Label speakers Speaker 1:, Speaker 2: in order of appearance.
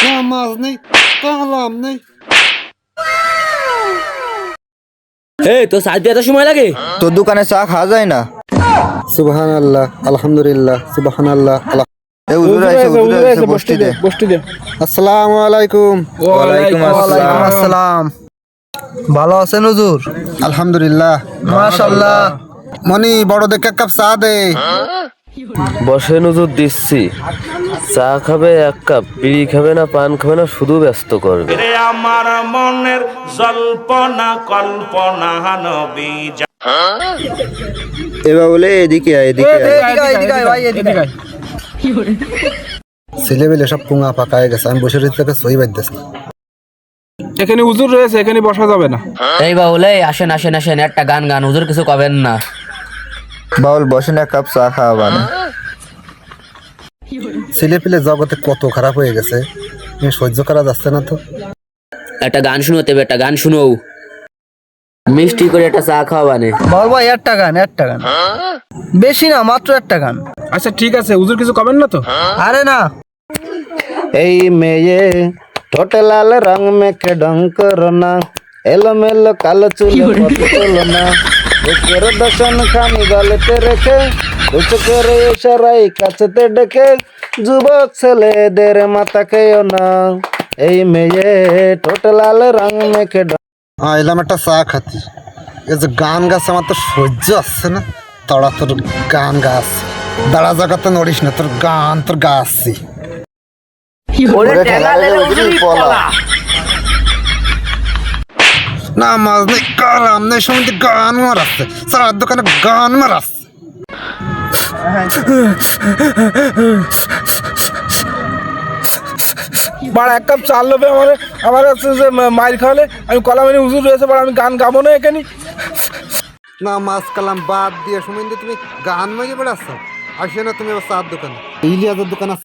Speaker 1: নামাজ নেই, কালাম নেই।
Speaker 2: এই তো চা দিতে এত সময় লাগে?
Speaker 3: তোর দোকানে চা খাওয়া যায় না?
Speaker 1: সুবহানাল্লাহ, আলহামদুলিল্লাহ, সুবহানাল্লাহ।
Speaker 3: এ হুজুর আইছে বসতি দে।
Speaker 1: আসসালামু আলাইকুম।
Speaker 3: ওয়ালাইকুম আসসালাম। ভালো আছেন হুজুর?
Speaker 1: আলহামদুলিল্লাহ।
Speaker 3: মাশাআল্লাহ।
Speaker 1: মনি বড় দেখে এক কাপ চা দে।
Speaker 2: বসে নজর দিচ্ছি। চা খাবে এক কাপ, বিড়ি খাবে না, পান খাবে না, শুধু ব্যস্ত করবে।
Speaker 4: রে আমার মনের জল্পনা কল্পনা নবী
Speaker 3: এবার বলে এদিকে আয়, এদিকে আয়।
Speaker 1: ছেলেবেলে সব পুঙা পাকায় গেছে, আমি বসে রয়েছে সই বাজতেছ না।
Speaker 5: এখানে হুজুর রয়েছে, এখানে বসা যাবে না।
Speaker 2: এই বাউল, এই আসেন আসেন আসেন, একটা গান গান, হুজুর কিছু কবেন না।
Speaker 3: বাউল বসেন, এক কাপ চা খাওয়া না।
Speaker 1: ছেলেপেলে জগতে কত খারাপ হয়ে গেছে, সহ্য করা যাচ্ছে না তো।
Speaker 2: একটা গান শুনোতে হবে, একটা গান শুনো। মিষ্টি করে একটা চা খাওয়াবানে।
Speaker 3: বাউল ভাই একটা গান, বেশি না, মাত্র একটা গান।
Speaker 5: আচ্ছা ঠিক আছে, হুজুর কিছু কবেন না তো?
Speaker 3: আরে না।
Speaker 6: এই মেয়ে ঠোঁটে লাল রং মেখে ঢং করো না, এলোমেলো কালো চুলে পথ না, বুকের দশন খানি গলেতে রেখে উঁচু করে ইশারাই কাছেতে ডেকে যুবক ছেলেদের মাথা খেও না। এই মেয়ে ঠোঁটে লাল রং মেখে
Speaker 1: এলাম একটা চা খাতি। এই যে গান গাছ আমার তো সহ্য আসছে না। তোরা তোর গান গাছ, দাঁড়া জায়গাতে নড়িস না, তোর গান তোর গাছছি। নামাজ নেই, কালাম নেই, সময় গান মারাচ্ছে, চার দোকানে গান মারাচ্ছে।
Speaker 5: বাড়া এক কাপ চাল লোভে আমার হচ্ছে যে মাইর খাওয়ালে আমি কলামের হুজুর রয়েছে, বাড়া আমি গান গাবো না এখানে।
Speaker 1: নামাজ কালাম বাদ দিয়ে সময় তুমি গান মারিয়ে বেড়াচ্ছ। আসে না তুমি চার দোকানে, ইলিয়াজের দোকান আছে।